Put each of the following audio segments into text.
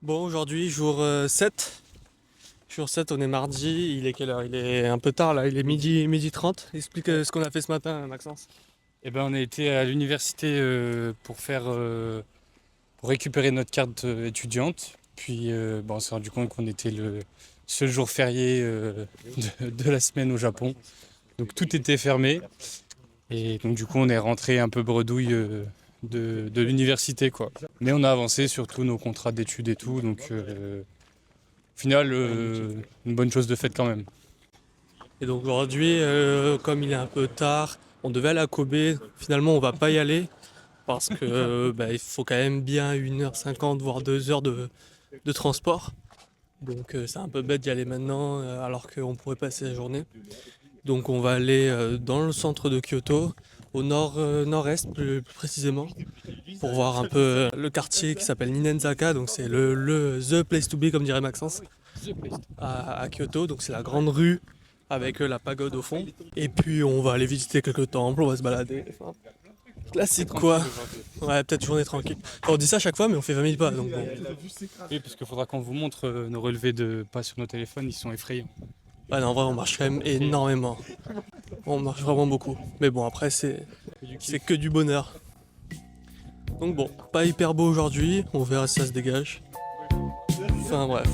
Bon, aujourd'hui, jour 7. Jour 7, on est mardi. Il est quelle heure? Il est un peu tard là, il est midi 30. Explique ce qu'on a fait ce matin, Maxence. On a été à l'université pour récupérer notre carte étudiante. Puis on s'est rendu compte qu'on était le seul jour férié de la semaine au Japon. Donc tout était fermé. Et donc du coup on est rentré un peu bredouille de l'université quoi. Mais on a avancé sur tous nos contrats d'études et tout. Donc au final une bonne chose de faite quand même. Et donc aujourd'hui, comme il est un peu tard, on devait aller à Kobe. Finalement, on va pas y aller parce que il faut quand même bien 1h50 voire 2 heures de transport. Donc c'est un peu bête d'y aller maintenant alors qu'on pourrait passer la journée. Donc on va aller dans le centre de Kyoto, au nord-est plus précisément, pour voir un peu le quartier qui s'appelle Ninenzaka. Donc c'est the place to be comme dirait Maxence à Kyoto. Donc c'est la grande rue avec la pagode au fond. Et puis on va aller visiter quelques temples, on va se balader. Enfin, classique quoi. Ouais, peut-être journée tranquille. Enfin, on dit ça à chaque fois mais on fait 20 000 pas donc bon. Oui, parce qu'il faudra qu'on vous montre nos relevés de pas sur nos téléphones, ils sont effrayants. Ouais, non, en vrai on marche quand même énormément. On marche vraiment beaucoup. Mais bon après c'est que du bonheur. Donc bon, pas hyper beau aujourd'hui, on verra si ça se dégage. Enfin bref.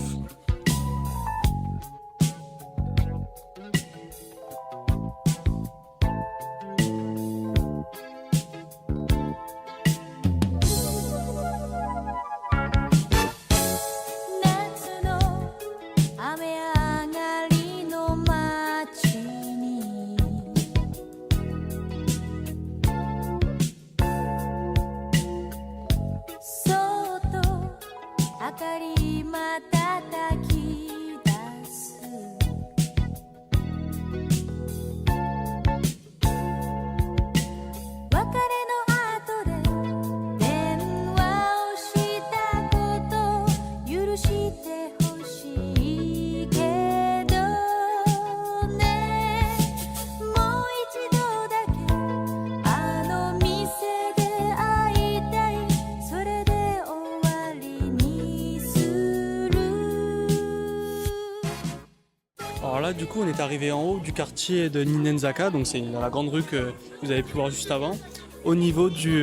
Alors là, du coup, on est arrivé en haut du quartier de Ninenzaka, donc c'est dans la grande rue que vous avez pu voir juste avant, au niveau du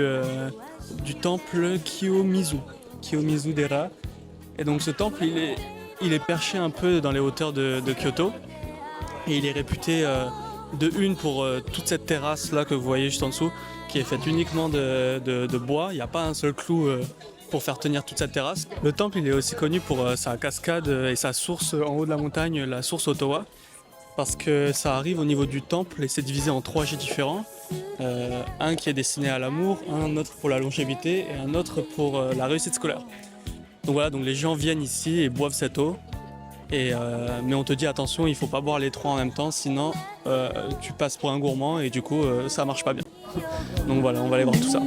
temple Kiyomizu Dera. Et donc ce temple, il est perché un peu dans les hauteurs de Kyoto, et il est réputé de une pour toute cette terrasse là que vous voyez juste en dessous, qui est faite uniquement de bois. Il n'y a pas un seul clou pour faire tenir toute cette terrasse. Le temple il est aussi connu pour sa cascade et sa source en haut de la montagne, la source Otowa, parce que ça arrive au niveau du temple et c'est divisé en 3 jets différents. Un qui est destiné à l'amour, un autre pour la longévité et un autre pour la réussite scolaire. Donc voilà, donc les gens viennent ici et boivent cette eau. Mais on te dit attention, il faut pas boire les 3 en même temps, sinon tu passes pour un gourmand et du coup ça marche pas bien. Donc voilà, on va aller voir tout ça.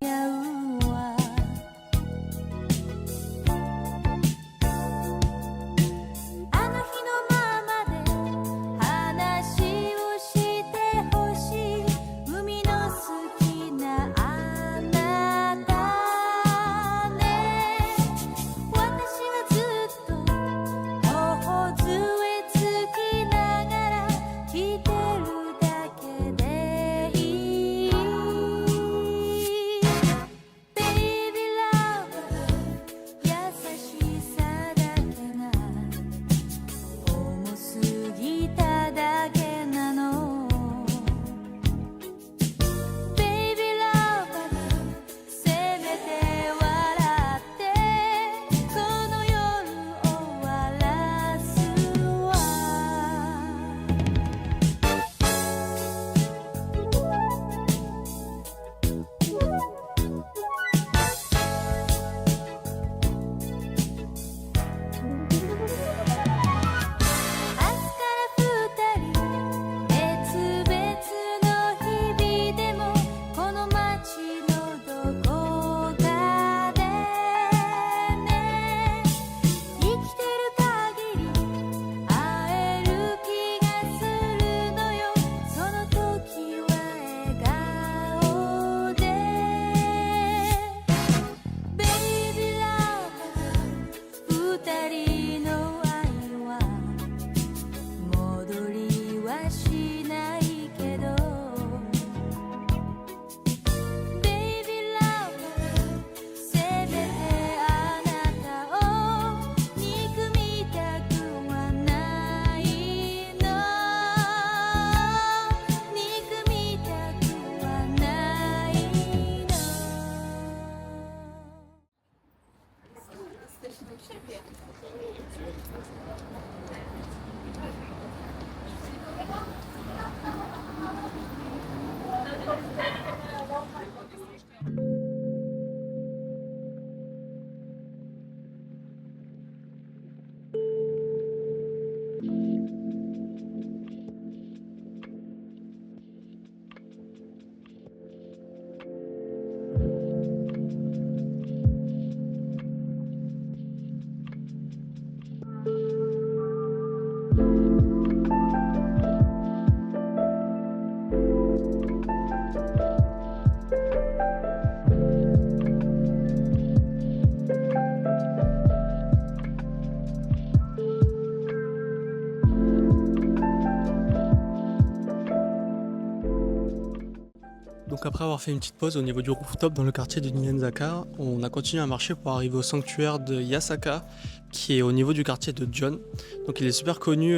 Donc après avoir fait une petite pause au niveau du rooftop dans le quartier de Ninenzaka, on a continué à marcher pour arriver au sanctuaire de Yasaka, qui est au niveau du quartier de John. Donc il est super connu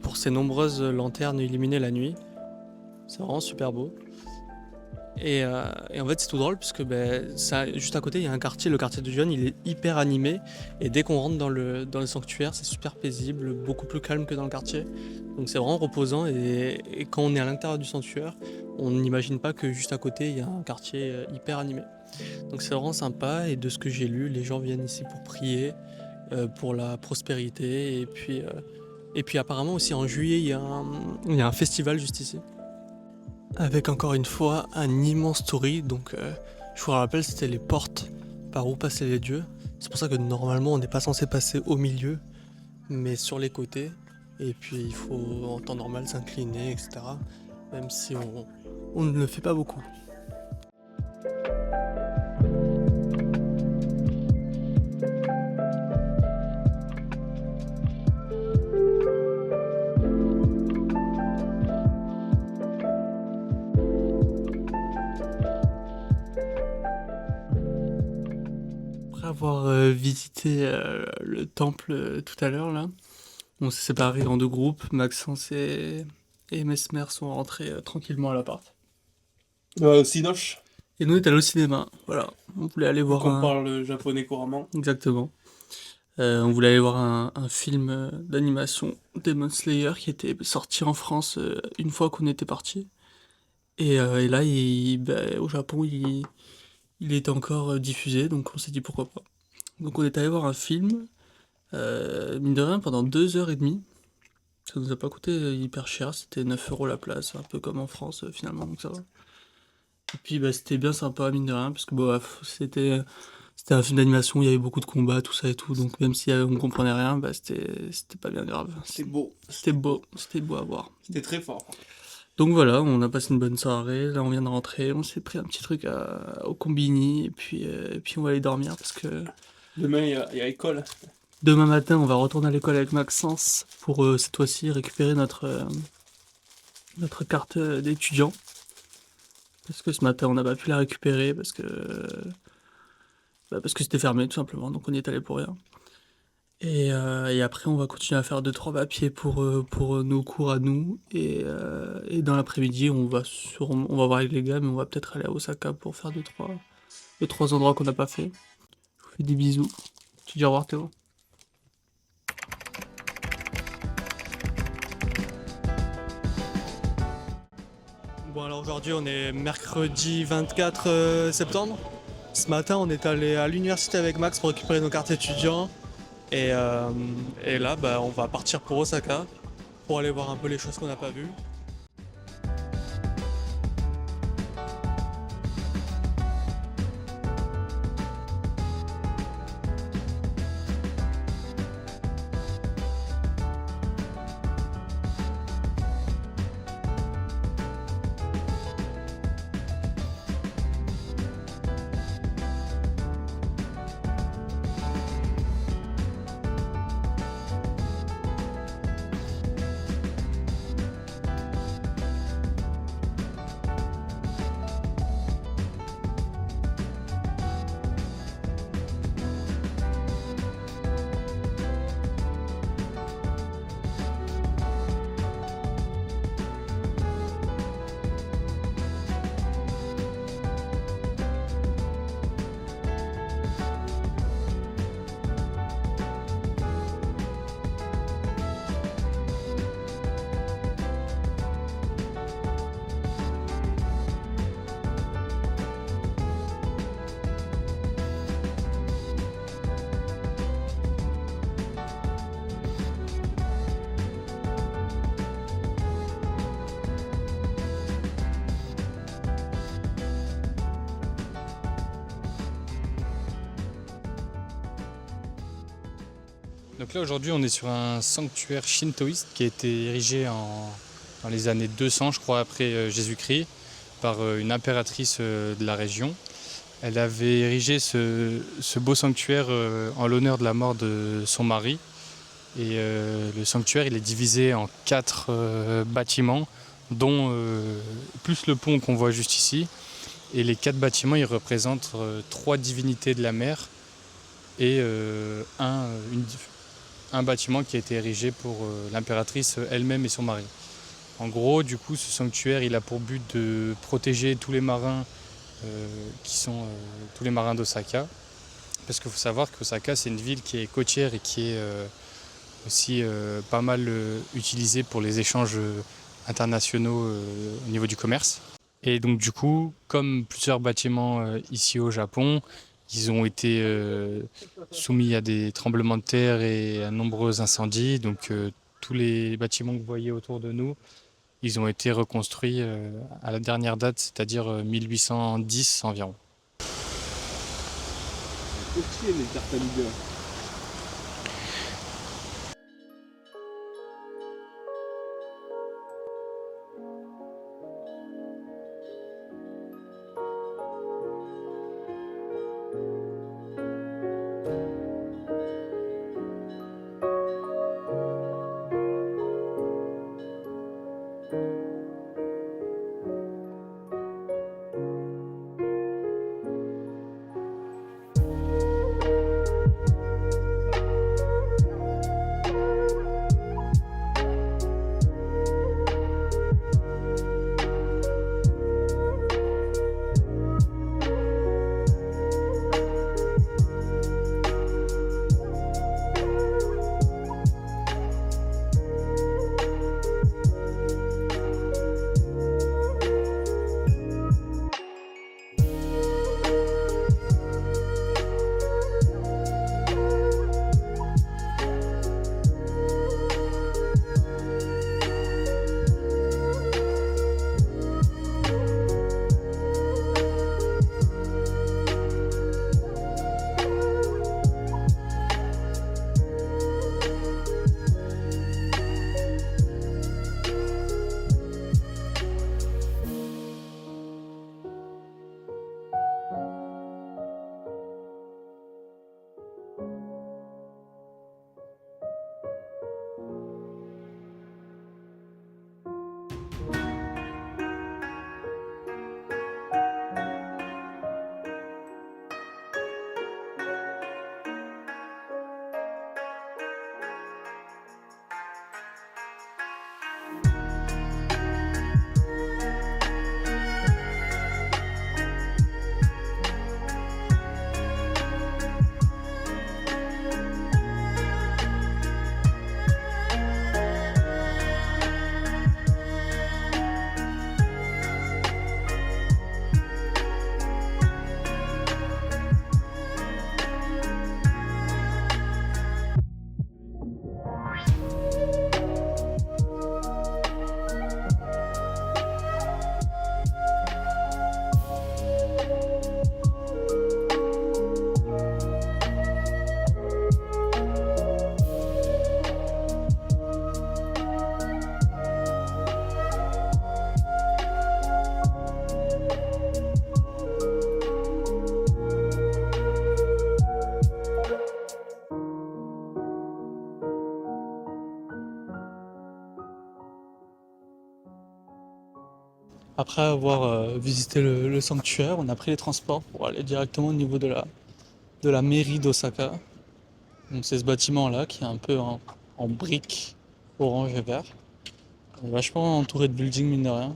pour ses nombreuses lanternes illuminées la nuit. C'est vraiment super beau. Et en fait c'est tout drôle puisque juste à côté il y a un quartier, le quartier de John, il est hyper animé et dès qu'on rentre dans le sanctuaire c'est super paisible, beaucoup plus calme que dans le quartier. Donc c'est vraiment reposant et quand on est à l'intérieur du sanctuaire, on n'imagine pas que juste à côté il y a un quartier hyper animé. Donc c'est vraiment sympa et de ce que j'ai lu, les gens viennent ici pour prier, pour la prospérité et puis apparemment aussi en juillet il y a un festival juste ici. Avec encore une fois un immense torii, donc je vous rappelle c'était les portes par où passaient les dieux. C'est pour ça que normalement on n'est pas censé passer au milieu, mais sur les côtés. Et puis il faut en temps normal s'incliner, etc. Même si on ne le fait pas beaucoup. Après avoir visité le temple tout à l'heure là, on s'est séparés en deux groupes. Maxence et Mesmer sont rentrés tranquillement à l'appart. Sinoche, Et nous on est allés au cinéma. Voilà, on voulait aller voir qu'on parle japonais couramment. Exactement. On voulait aller voir un film d'animation, Demon Slayer, qui était sorti en France une fois qu'on était parti. Et là, au Japon, il était encore diffusé, donc on s'est dit pourquoi pas. Donc on est allé voir un film, mine de rien, pendant 2h30. Ça nous a pas coûté hyper cher, c'était 9 € la place, un peu comme en France finalement, donc ça va. Et puis c'était bien sympa, mine de rien, parce que c'était un film d'animation, il y avait beaucoup de combats, tout ça et tout, donc même si on comprenait rien, c'était pas bien grave. C'est beau. C'était beau à voir. C'était très fort. Donc voilà, on a passé une bonne soirée, là on vient de rentrer, on s'est pris un petit truc au combini, et puis on va aller dormir, parce que Demain, il y a école. demain matin on va retourner à l'école avec Maxence, pour cette fois-ci récupérer notre carte d'étudiant. Parce que ce matin on n'a pas pu la récupérer, parce que c'était fermé tout simplement, donc on y est allé pour rien. Et après, on va continuer à faire 2-3 papiers pour nos cours à nous. Et dans l'après-midi, on va voir avec les gars, mais on va peut-être aller à Osaka pour faire 2-3 endroits qu'on n'a pas fait. Je vous fais des bisous. Tu dis au revoir, Théo. Bon, alors aujourd'hui, on est mercredi 24 septembre. Ce matin, on est allé à l'université avec Max pour récupérer nos cartes étudiants. Et là, on va partir pour Osaka pour aller voir un peu les choses qu'on n'a pas vues. Donc là aujourd'hui on est sur un sanctuaire shintoïste qui a été érigé dans les années 200 je crois après Jésus-Christ par une impératrice de la région. Elle avait érigé ce beau sanctuaire en l'honneur de la mort de son mari. Et le sanctuaire il est divisé en 4 bâtiments, dont plus le pont qu'on voit juste ici. Et les 4 bâtiments, ils représentent 3 divinités de la mer et un bâtiment qui a été érigé pour l'impératrice elle-même et son mari. En gros, du coup, ce sanctuaire, il a pour but de protéger tous les marins tous les marins d'Osaka. Parce qu'il faut savoir qu'Osaka, c'est une ville qui est côtière et qui est aussi pas mal utilisée pour les échanges internationaux au niveau du commerce. Et donc du coup, comme plusieurs bâtiments ici au Japon, ils ont été soumis à des tremblements de terre et à nombreux incendies. Donc tous les bâtiments que vous voyez autour de nous, ils ont été reconstruits à la dernière date, c'est-à-dire 1810 environ. Côtier, les Tartanides. Après avoir visité le sanctuaire, on a pris les transports pour aller directement au niveau de la mairie d'Osaka. Donc c'est ce bâtiment-là qui est un peu en briques orange et vert. On est vachement entouré de buildings mine de rien.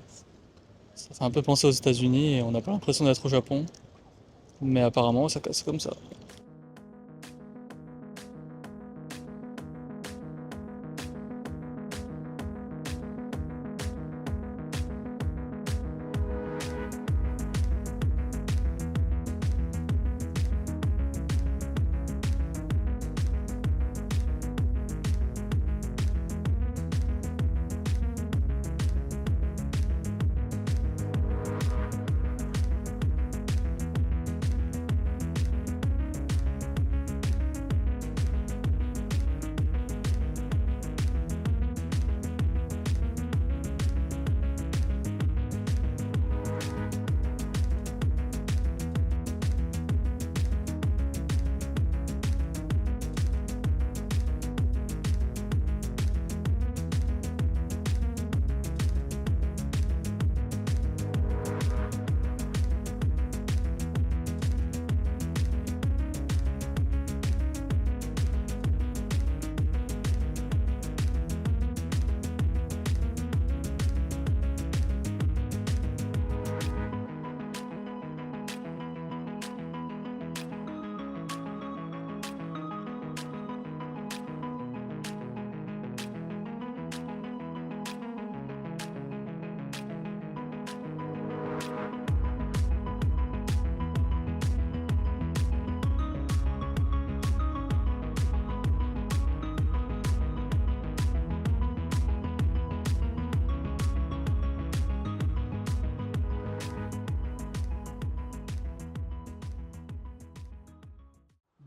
Ça fait un peu penser aux États-Unis et on n'a pas l'impression d'être au Japon. Mais apparemment Osaka c'est comme ça.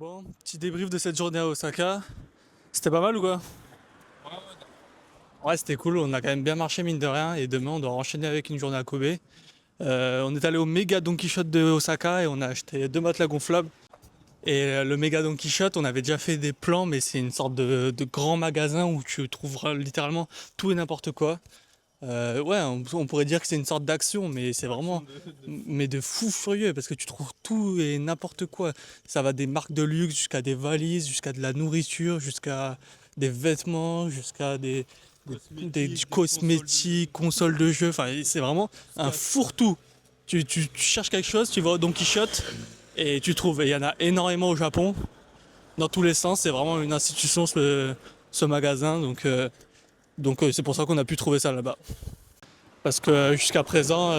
Bon, petit débrief de cette journée à Osaka. C'était pas mal ou quoi? Ouais, c'était cool, on a quand même bien marché mine de rien et demain on doit enchaîner avec une journée à Kobe. On est allé au méga Don Quichotte de Osaka et on a acheté 2 matelas gonflables. Et le méga Don Quichotte, on avait déjà fait des plans, mais c'est une sorte de grand magasin où tu trouveras littéralement tout et n'importe quoi. Ouais, on pourrait dire que c'est une sorte d'action, mais c'est vraiment mais de fou furieux parce que tu trouves tout et n'importe quoi. Ça va des marques de luxe jusqu'à des valises, jusqu'à de la nourriture, jusqu'à des vêtements, jusqu'à du cosmétiques, consoles de jeux. Enfin, c'est vraiment un fourre-tout. Tu cherches quelque chose, tu vas au Don Quichotte et tu trouves. Et il y en a énormément au Japon, dans tous les sens. C'est vraiment une institution ce magasin, donc c'est pour ça qu'on a pu trouver ça là-bas. Parce que jusqu'à présent,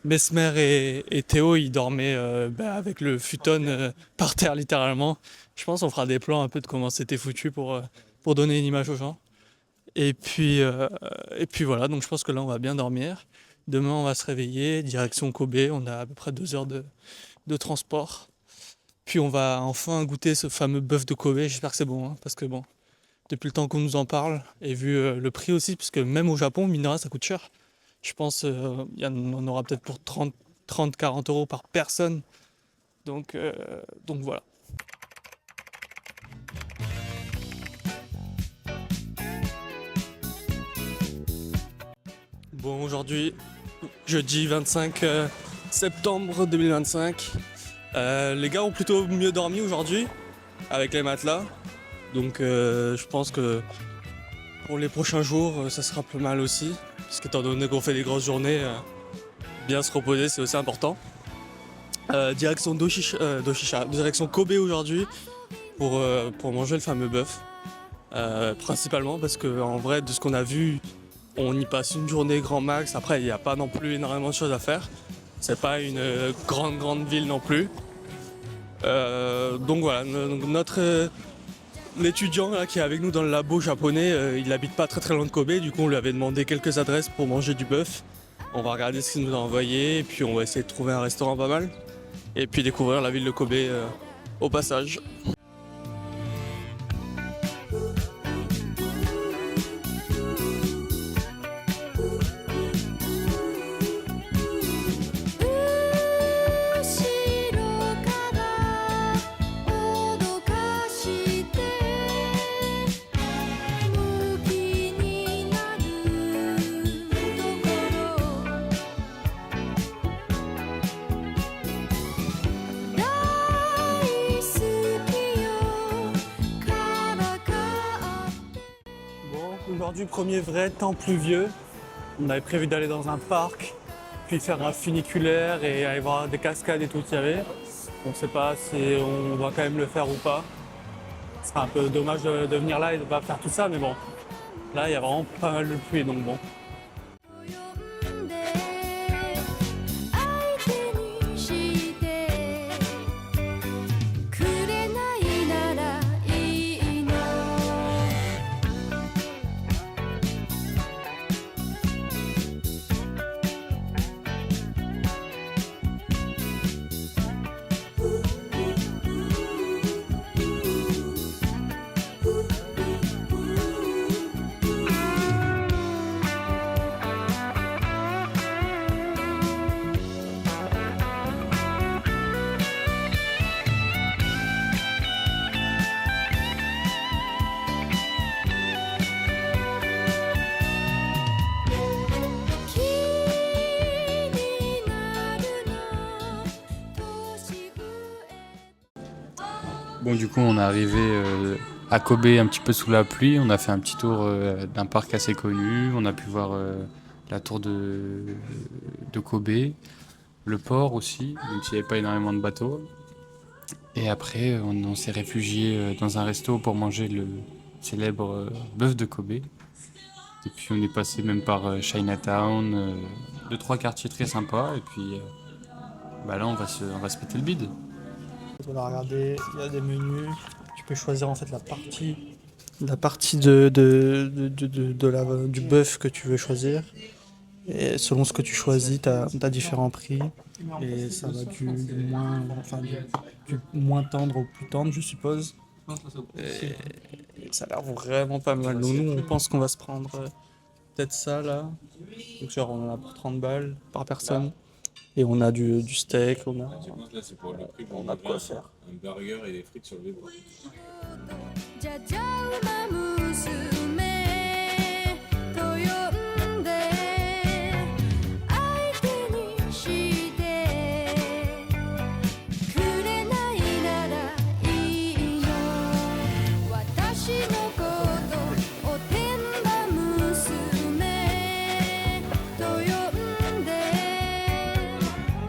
Mesmer et Théo, ils dormaient avec le futon par terre littéralement. Je pense qu'on fera des plans un peu de comment c'était foutu pour donner une image aux gens. Et puis voilà, donc je pense que là on va bien dormir. Demain on va se réveiller, direction Kobe, on a à peu près 2 heures de transport. Puis on va enfin goûter ce fameux bœuf de Kobe, j'espère que c'est bon, hein, parce que bon, depuis le temps qu'on nous en parle, et vu le prix aussi, puisque même au Japon, mine de rien, ça coûte cher. Je pense il y en aura peut-être pour 30-40 euros par personne. Donc voilà. Bon, aujourd'hui, jeudi 25 septembre 2025. Les gars ont plutôt mieux dormi aujourd'hui, avec les matelas. Donc je pense que pour les prochains jours, ça sera pas mal aussi. Parce qu'étant donné qu'on fait des grosses journées, bien se reposer, c'est aussi important. Direction direction Kobe aujourd'hui pour manger le fameux bœuf. Principalement parce qu'en vrai, de ce qu'on a vu, on y passe une journée grand max. Après, il n'y a pas non plus énormément de choses à faire. C'est pas une grande ville non plus. Donc voilà, l'étudiant là, qui est avec nous dans le labo japonais, il habite pas très loin de Kobe, du coup on lui avait demandé quelques adresses pour manger du bœuf. On va regarder ce qu'il nous a envoyé et puis on va essayer de trouver un restaurant pas mal. Et puis découvrir la ville de Kobe au passage. Aujourd'hui, premier vrai temps pluvieux. On avait prévu d'aller dans un parc, puis faire un funiculaire et aller voir des cascades et tout qu'il y avait. On ne sait pas si on va quand même le faire ou pas. Ce sera un peu dommage de venir là et de ne pas faire tout ça, mais bon. Là, il y a vraiment pas mal de pluie, donc bon. Bon, du coup, on est arrivé à Kobe un petit peu sous la pluie. On a fait un petit tour d'un parc assez connu. On a pu voir la tour de Kobe, le port aussi, même s'il n'y avait pas énormément de bateaux. Et après, on s'est réfugié dans un resto pour manger le célèbre bœuf de Kobe. Et puis, on est passé même par Chinatown, 2-3 quartiers très sympas. Et puis, là, on va se péter le bide. On a regardé, il y a des menus. Tu peux choisir en fait la partie du bœuf que tu veux choisir. Et selon ce que tu choisis, tu as différents prix. Et ça va du moins tendre au plus tendre, je suppose. Et ça a l'air vraiment pas mal. Donc nous, on pense qu'on va se prendre peut-être ça là. Donc genre on en a pour 30 balles par personne. Et on a du steak, Là, c'est pour le prix qu'on on a de quoi faire. un burger et des frites sur le vélo. じゃじゃ馬娘と呼んで相手にしてくれないならいいの私のことおてんば娘と呼んで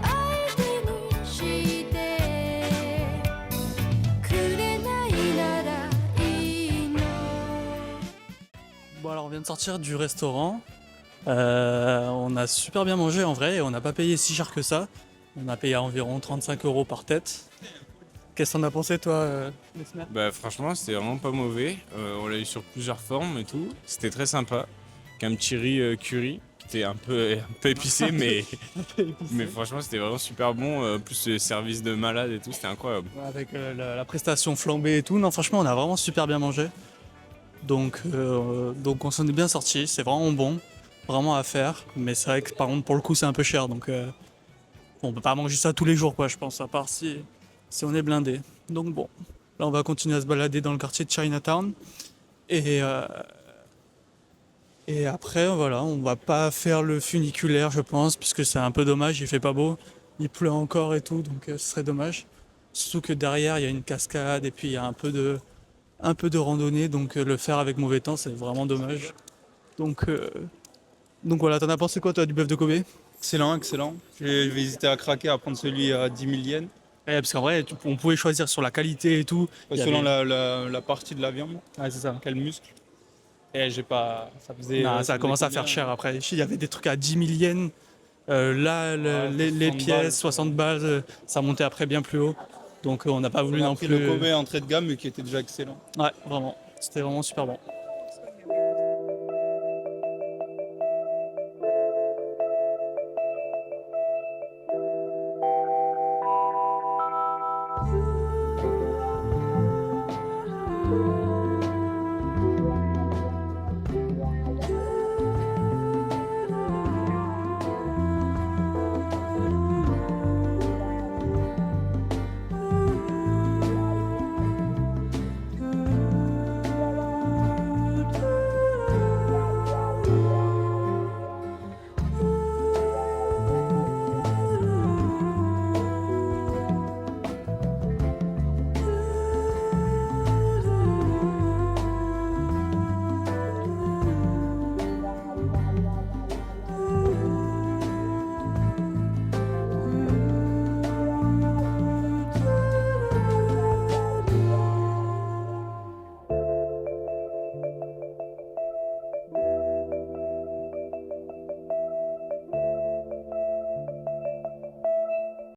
相手にしてくれないならいいの Bon alors on vient de sortir du restaurant. On a super bien mangé en vrai et on n'a pas payé si cher que ça. On a payé environ 35 € par tête. Qu'est-ce que t'en as pensé toi, Mesmer? Bah franchement c'était vraiment pas mauvais, on l'a eu sur plusieurs formes et tout, c'était très sympa, avec un petit riz curry qui était un peu épicé mais franchement c'était vraiment super bon, plus le service de malade et tout, c'était incroyable. Avec la prestation flambée et tout. Non franchement on a vraiment super bien mangé. Donc on s'en est bien sorti, c'est vraiment bon, vraiment à faire. Mais c'est vrai que par contre pour le coup c'est un peu cher donc on peut pas manger ça tous les jours quoi je pense, à part si on est blindé. Donc bon, là on va continuer à se balader dans le quartier de Chinatown. Et après voilà, on va pas faire le funiculaire je pense, puisque c'est un peu dommage, il fait pas beau, il pleut encore et tout, donc ce serait dommage. Surtout que derrière il y a une cascade et puis il y a un peu de randonnée, donc le faire avec mauvais temps c'est vraiment dommage. Donc voilà, t'en as pensé quoi toi du bœuf de Kobe? Excellent, excellent. Je vais hésiter à craquer à prendre celui à 10 000 yens. Parce qu'en vrai on pouvait choisir sur la qualité et tout. Il y Selon avait- la partie de la viande, Ouais c'est ça. quel muscle. Et j'ai pas. Ça faisait. Non, ça a commencé à combien, faire cher après. Il y avait des trucs à 10 000 yens. Là, les 60 pièces, balles. 60 balles, ça montait après bien plus haut. Donc on n'a pas voulu On a non pris plus. le Kobe entrée de gamme, mais qui était déjà excellent. Ouais, vraiment. C'était vraiment super bon.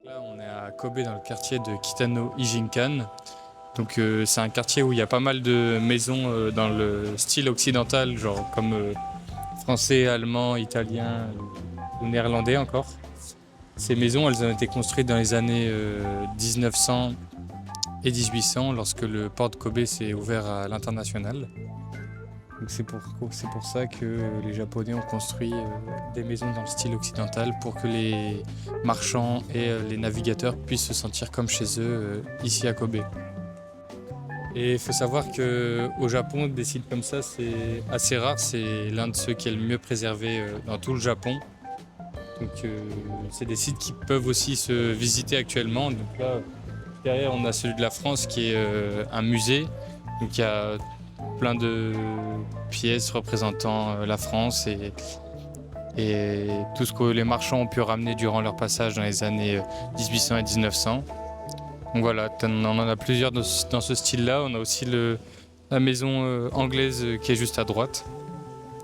Là, on est à Kobe dans le quartier de Kitano Ijinkan. Donc c'est un quartier où il y a pas mal de maisons dans le style occidental, genre comme français, allemand, italien ou néerlandais encore. Ces maisons, elles ont été construites dans les années 1900 et 1800 lorsque le port de Kobe s'est ouvert à l'international. Donc c'est pour ça que les Japonais ont construit des maisons dans le style occidental pour que les marchands et les navigateurs puissent se sentir comme chez eux ici à Kobe. Et il faut savoir qu'au Japon, des sites comme ça, c'est assez rare. C'est l'un de ceux qui est le mieux préservé dans tout le Japon. Donc c'est des sites qui peuvent aussi se visiter actuellement. Donc là, derrière, on a celui de la France qui est un musée. Donc il y a plein de pièces représentant la France et tout ce que les marchands ont pu ramener durant leur passage dans les années 1800 et 1900. Donc voilà, on en a plusieurs dans ce style-là. On a aussi la maison anglaise qui est juste à droite.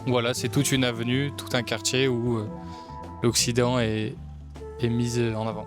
Voilà, c'est toute une avenue, tout un quartier où l'Occident est mis en avant.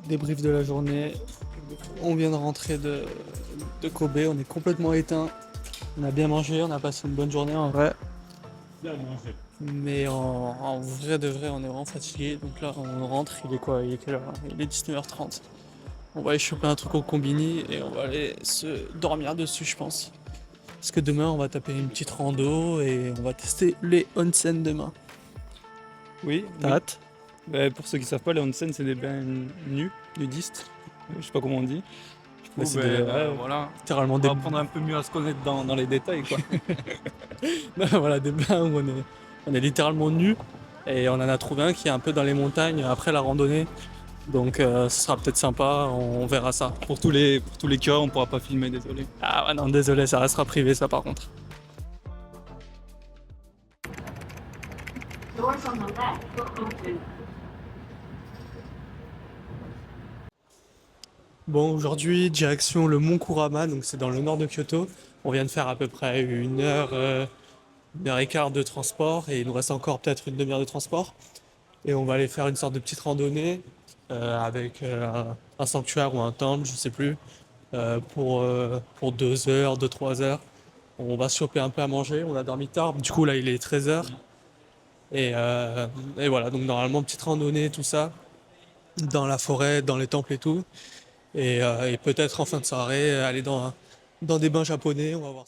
débrief de la journée. On vient de rentrer de Kobe, on est complètement éteint. On a bien mangé, on a passé une bonne journée en vrai. Mais en vrai de vrai, on est vraiment fatigué. Donc là, on rentre, il est quoi? Il est quelle heure? Il est 19h30. On va aller choper un truc au combini et on va aller se dormir dessus, je pense. Parce que demain, on va taper une petite rando et on va tester les onsen demain. Oui, T'as hâte? pour ceux qui savent pas, les onsen, c'est des bains nus, nudistes. Je sais pas comment on dit. Bah, c'est des- voilà. Littéralement On des va apprendre un peu mieux à se connaître dans les détails, quoi. voilà, des bains où on est littéralement nus et on en a trouvé un qui est un peu dans les montagnes après la randonnée. Donc ce sera peut-être sympa, on verra ça. Pour tous les curieux, on pourra pas filmer, désolé. Ah ouais, non, désolé, ça restera privé ça par contre. Bon, aujourd'hui, direction le mont Kurama, donc c'est dans le nord de Kyoto. On vient de faire à peu près une heure et quart de transport et il nous reste encore peut-être une demi-heure de transport. Et on va aller faire une sorte de petite randonnée avec un sanctuaire ou un temple, je sais plus, pour 2 heures, 2-3 heures. On va se choper un peu à manger, on a dormi tard, du coup là il est 13h. Et voilà, donc normalement petite randonnée, tout ça, dans la forêt, dans les temples et tout. Et peut-être en fin de soirée aller dans des bains japonais, on va voir.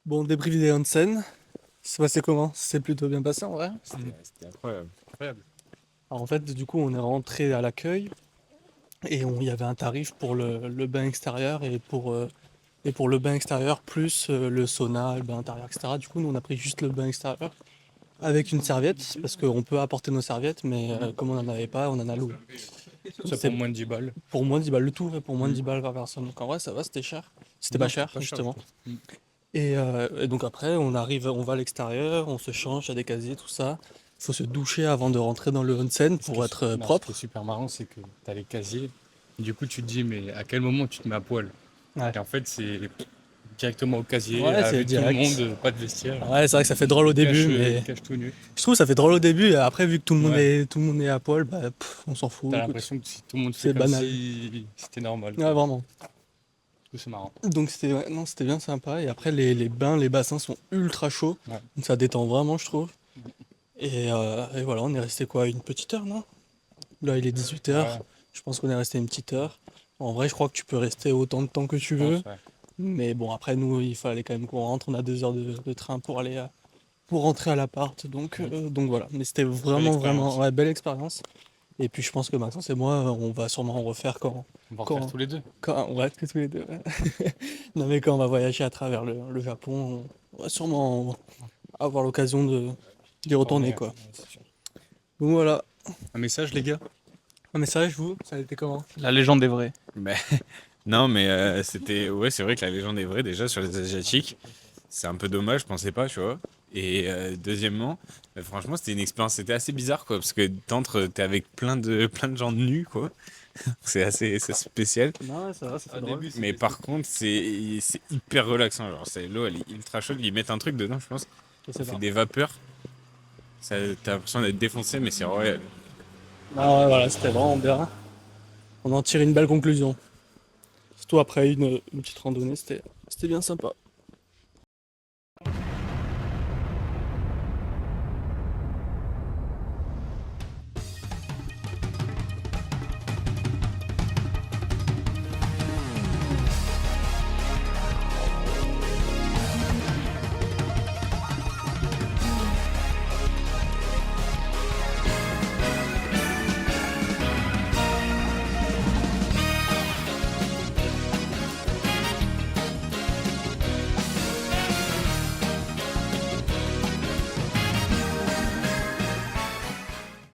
Bon, débrief des onsen. C'est passé comment? C'est plutôt bien passé en vrai? C'était incroyable. Alors, en fait, du coup, on est rentré à l'accueil et il y avait un tarif pour le bain extérieur et pour le bain extérieur plus le sauna, le bain intérieur, etc. Du coup, nous, on a pris juste le bain extérieur avec une serviette parce qu'on peut apporter nos serviettes, mais comme on n'en avait pas, on en a loué. Ça C'est pour moins de 10 balles. pour moins de 10 balles le tout, ouais, pour moins de 10 balles par personne. Donc en vrai, ça va, c'était cher. C'était pas Non, cher, pas cher, justement. je trouve. Et donc après, on va à l'extérieur, on se change, il y a des casiers, tout ça. Il faut se doucher avant de rentrer dans le onsen Ce qui pour est être non, propre. Ce qui est super marrant, c'est que tu as les casiers. Du coup, tu te dis, mais à quel moment tu te mets à poil? Ouais. Et en fait, c'est directement au casier, Ouais, c'est avec tout le direct. monde, pas de vestiaire. Ouais, c'est vrai que ça fait drôle au début, Cache, mais cache tout nu. je trouve que ça fait drôle au début. Et après, vu que tout Ouais. tout le monde est à poil, bah, on s'en fout. T'as Écoute. l'impression que si tout le monde c'est fait comme banal. si c'était normal. Ouais, vraiment. Du coup, c'est marrant. Donc ouais, non, c'était bien sympa. Et après, les bains, les bassins sont ultra chauds. Ouais. Donc ça détend vraiment, je trouve. Et voilà, on est resté quoi, une petite heure, non? Là, il est 18h. Ouais, Je pense qu'on est resté une petite heure. En vrai, je crois que tu peux rester autant de temps que tu je veux. pense, ouais. Mais bon, après, nous, il fallait quand même qu'on rentre. On a 2 heures de train pour aller pour rentrer à l'appart. Donc voilà. Mais c'était vraiment, expérience. ouais, belle expérience. Et puis je pense que Maxence et moi, on va sûrement en refaire On va en quand, refaire tous les deux. ouais, que tous les deux. Ouais. Non mais quand on va voyager à travers le Japon, on va sûrement avoir l'occasion d'y retourner Ouais, quoi. ouais, c'est sûr. Donc voilà. Un message, les gars? Un message, vous, ça a été comment? La légende est vraie. Ben, non, mais c'était. Ouais, c'est vrai que la légende est vraie déjà sur les Asiatiques. C'est un peu dommage, je pensais pas, tu vois. Et deuxièmement, franchement, c'était une expérience, c'était assez bizarre, quoi, parce que t'es avec plein de gens nus, quoi. C'est spécial. Non, ouais, ça va, ça fait drôle. Mais par contre, c'est hyper relaxant. Genre, l'eau, elle est ultra chaude. Ils mettent un truc dedans, je pense. Je Ça sais fait pas. des vapeurs. T'as l'impression d'être défoncé, mais c'est royal. Ah ouais, voilà, c'était vraiment bien. On en tire une belle conclusion. Surtout après une petite randonnée, c'était bien sympa.